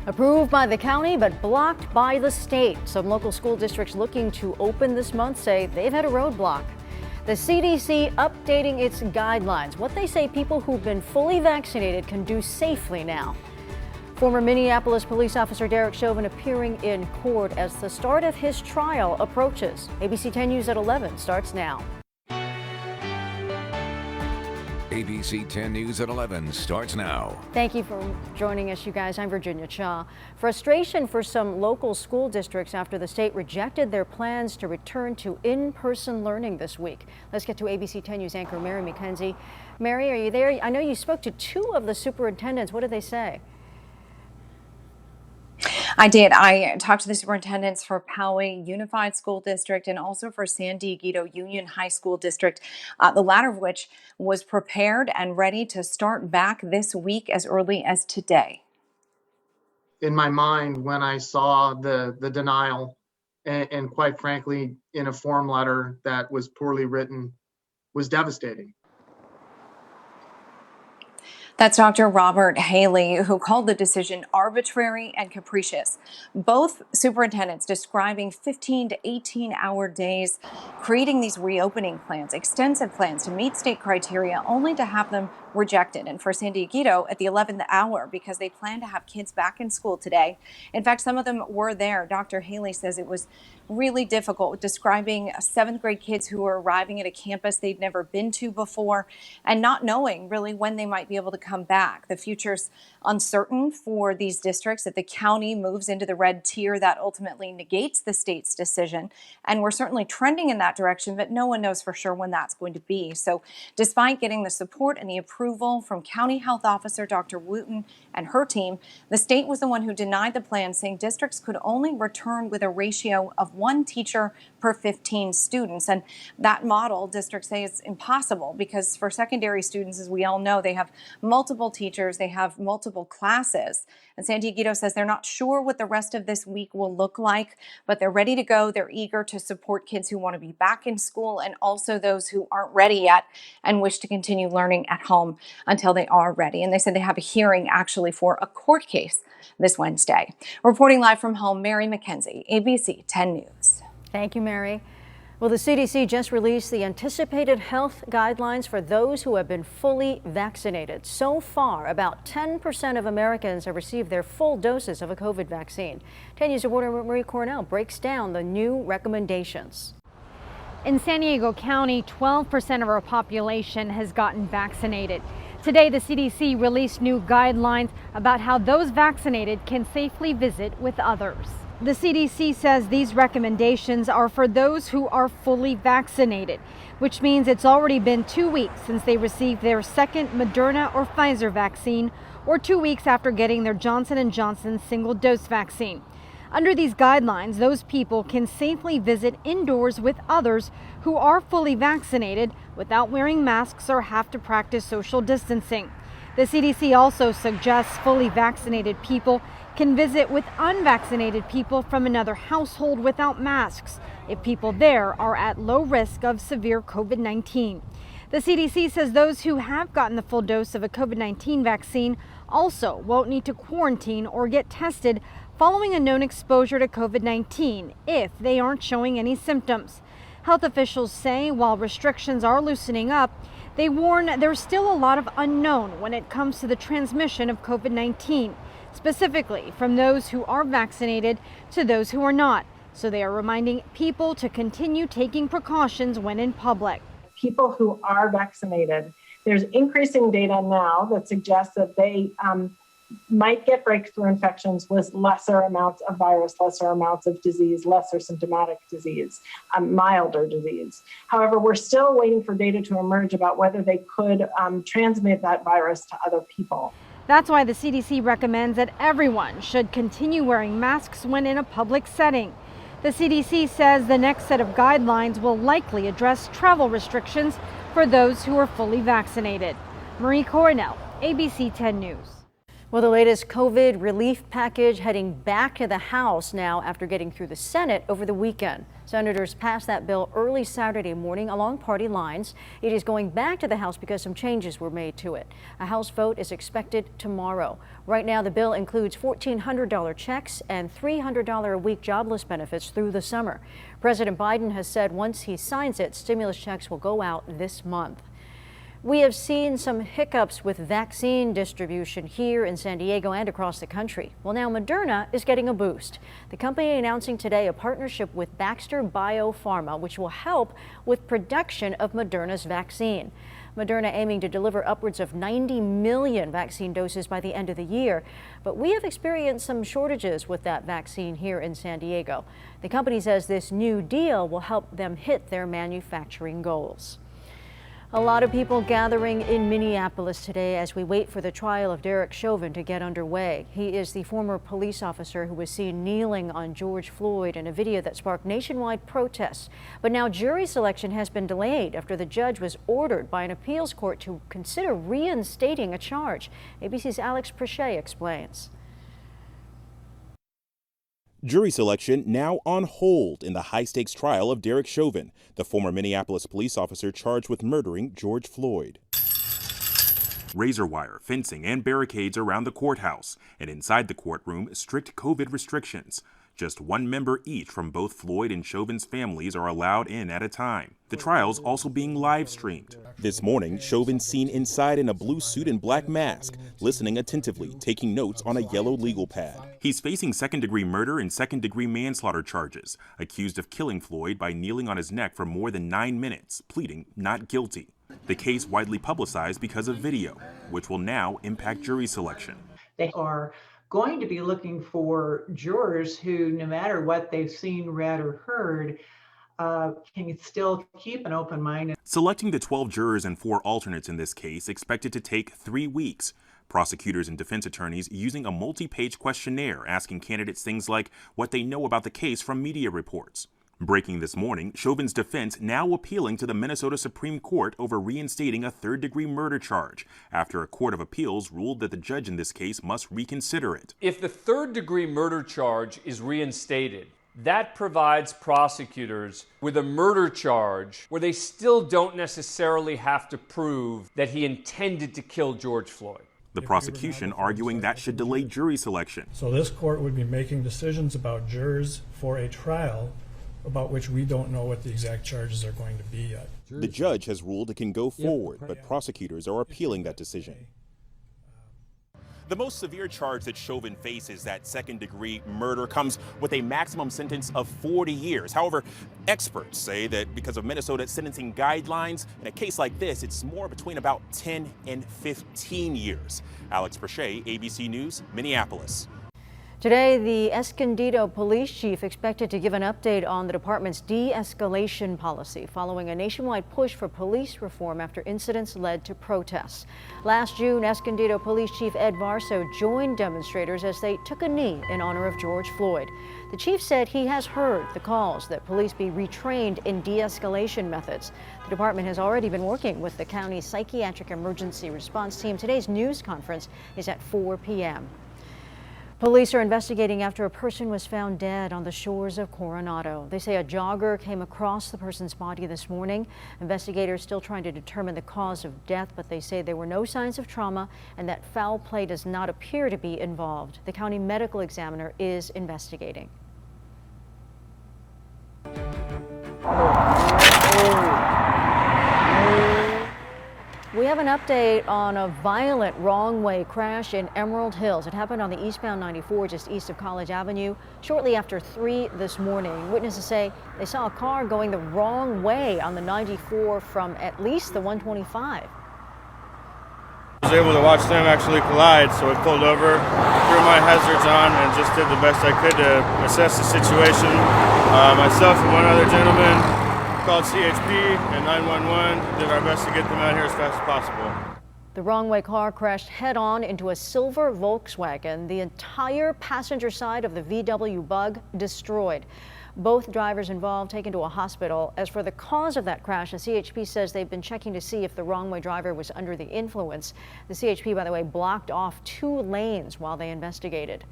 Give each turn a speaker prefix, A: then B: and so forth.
A: Approved by the county, but blocked by the state. Some local school districts looking to open this month say they've had a roadblock. The CDC updating its guidelines, what they say people who've been fully vaccinated can do safely now. Former Minneapolis police officer Derek Chauvin appearing in court as the start of his trial approaches. ABC 10 News at 11 starts now.
B: ABC 10 News at 11 starts now.
A: Thank you for joining us, you guys. I'm Virginia Cha. Frustration for some local school districts after the state rejected their plans to return to in-person learning this week. Let's get to ABC 10 News anchor Mary McKenzie. Mary, are you there? I know you spoke to two of the superintendents. What did they say?
C: I did. I talked to the superintendents for Poway Unified School District and also for San Diego Union High School District, the latter of which was prepared and ready to start back this week as early as today.
D: In my mind, when I saw the denial and quite frankly, in a form letter that was poorly written, was devastating.
C: That's Dr. Robert Haley, who called the decision arbitrary and capricious. Both superintendents describing 15 to 18-hour days, creating these reopening plans, extensive plans to meet state criteria, only to have them rejected. And for San Diego at the 11th hour, because they plan to have kids back in school today. In fact, some of them were there. Dr. Haley says it was really difficult, describing 7th grade kids who were arriving at a campus they'd never been to before and not knowing really when they might be able to come back. The future's uncertain for these districts. If the county moves into the red tier, that ultimately negates the state's decision. And we're certainly trending in that direction, but no one knows for sure when that's going to be. So despite getting the support and the approval from County Health Officer Dr. Wooten and her team, the state was the one who denied the plan, saying districts could only return with a ratio of 1 teacher per 15 students. And that model, districts say, is impossible because for secondary students, as we all know, they have multiple teachers, they have multiple classes. And San Diego says they're not sure what the rest of this week will look like, but they're ready to go. They're eager to support kids who want to be back in school and also those who aren't ready yet and wish to continue learning at home until they are ready. And they said they have a hearing actually for a court case this Wednesday. Reporting live from home, Mary McKenzie, ABC 10 News.
A: Thank you, Mary. Well, the CDC just released the anticipated health guidelines for those who have been fully vaccinated. So far, about 10% of Americans have received their full doses of a COVID vaccine. 10 News reporter Marie Cornell breaks down the new recommendations.
E: In San Diego County, 12% of our population has gotten vaccinated. Today, the CDC released new guidelines about how those vaccinated can safely visit with others. The CDC says these recommendations are for those who are fully vaccinated, which means it's already been 2 weeks since they received their second Moderna or Pfizer vaccine, or 2 weeks after getting their Johnson & Johnson single-dose vaccine. Under these guidelines, those people can safely visit indoors with others who are fully vaccinated without wearing masks or have to practice social distancing. The CDC also suggests fully vaccinated people can visit with unvaccinated people from another household without masks if people there are at low risk of severe COVID-19. The CDC says those who have gotten the full dose of a COVID-19 vaccine also won't need to quarantine or get tested following a known exposure to COVID-19 if they aren't showing any symptoms. Health officials say while restrictions are loosening up, they warn there's still a lot of unknown when it comes to the transmission of COVID-19, specifically from those who are vaccinated to those who are not. So they are reminding people to continue taking precautions when in public.
F: People who are vaccinated, there's increasing data now that suggests that they might get breakthrough infections with lesser amounts of virus, lesser amounts of disease, lesser symptomatic disease, milder disease. However, we're still waiting for data to emerge about whether they could transmit that virus to other people.
E: That's why the CDC recommends that everyone should continue wearing masks when in a public setting. The CDC says the next set of guidelines will likely address travel restrictions for those who are fully vaccinated. Marie Cornell, ABC 10 News.
A: Well, the latest COVID relief package heading back to the House now after getting through the Senate over the weekend. Senators passed that bill early Saturday morning along party lines. It is going back to the House because some changes were made to it. A House vote is expected tomorrow. Right now, the bill includes $1,400 checks and $300 a week jobless benefits through the summer. President Biden has said once he signs it, stimulus checks will go out this month. We have seen some hiccups with vaccine distribution here in San Diego and across the country. Well, now Moderna is getting a boost. The company announcing today a partnership with Baxter Biopharma, which will help with production of Moderna's vaccine. Moderna aiming to deliver upwards of 90 million vaccine doses by the end of the year. But we have experienced some shortages with that vaccine here in San Diego. The company says this new deal will help them hit their manufacturing goals. A lot of people gathering in Minneapolis today as we wait for the trial of Derek Chauvin to get underway. He is the former police officer who was seen kneeling on George Floyd in a video that sparked nationwide protests. But now jury selection has been delayed after the judge was ordered by an appeals court to consider reinstating a charge. ABC's Alex Prochet explains.
G: Jury selection now on hold in the high-stakes trial of Derek Chauvin, the former Minneapolis police officer charged with murdering George Floyd. Razor wire, fencing, and barricades around the courthouse, and inside the courtroom, strict COVID restrictions. Just one member each from both Floyd and Chauvin's families are allowed in at a time. The trial's also being live streamed. This morning, Chauvin seen inside in a blue suit and black mask, listening attentively, taking notes on a yellow legal pad. He's facing second-degree murder and second-degree manslaughter charges, accused of killing Floyd by kneeling on his neck for more than 9 minutes, pleading not guilty. The case widely publicized because of video, which will now impact jury selection.
H: They are going to be looking for jurors who, no matter what they've seen, read, or heard, can still keep an open mind.
G: Selecting the 12 jurors and 4 alternates in this case expected to take 3 weeks. Prosecutors and defense attorneys using a multi-page questionnaire asking candidates things like what they know about the case from media reports. Breaking this morning, Chauvin's defense now appealing to the Minnesota Supreme Court over reinstating a third-degree murder charge after a court of appeals ruled that the judge in this case must reconsider it.
I: If the third-degree murder charge is reinstated, that provides prosecutors with a murder charge where they still don't necessarily have to prove that he intended to kill George Floyd.
G: The prosecution arguing that should delay jury selection.
J: So this court would be making decisions about jurors for a trial about which we don't know what the exact charges are going to be yet.
G: The judge has ruled it can go forward, but prosecutors are appealing that decision. The most severe charge that Chauvin faces, that second-degree murder, comes with a maximum sentence of 40 years. However, experts say that because of Minnesota's sentencing guidelines, in a case like this, it's more between about 10 and 15 years. Alex Prochet, ABC News, Minneapolis.
A: Today, the Escondido police chief expected to give an update on the department's de-escalation policy following a nationwide push for police reform after incidents led to protests. Last June, Escondido Police Chief Ed Varso joined demonstrators as they took a knee in honor of George Floyd. The chief said he has heard the calls that police be retrained in de-escalation methods. The department has already been working with the county's psychiatric emergency response team. Today's news conference is at 4 p.m. Police are investigating after a person was found dead on the shores of Coronado. They say a jogger came across the person's body this morning. Investigators still trying to determine the cause of death, but they say there were no signs of trauma and that foul play does not appear to be involved. The county medical examiner is investigating. We have an update on a violent wrong-way crash in Emerald Hills. It happened on the eastbound 94 just east of College Avenue shortly after 3 this morning. Witnesses say they saw a car going the wrong way on the 94 from at least the 125.
K: I was able to watch them actually collide, so I pulled over, threw my hazards on, and just did the best I could to assess the situation. Myself and one other gentleman called CHP and 911, did our best to get them out here as fast as possible.
A: The wrong-way car crashed head-on into a silver Volkswagen. The entire passenger side of the VW Bug destroyed. Both drivers involved taken to a hospital. As for the cause of that crash, the CHP says they've been checking to see if the wrong-way driver was under the influence. The CHP, by the way, blocked off 2 lanes while they investigated.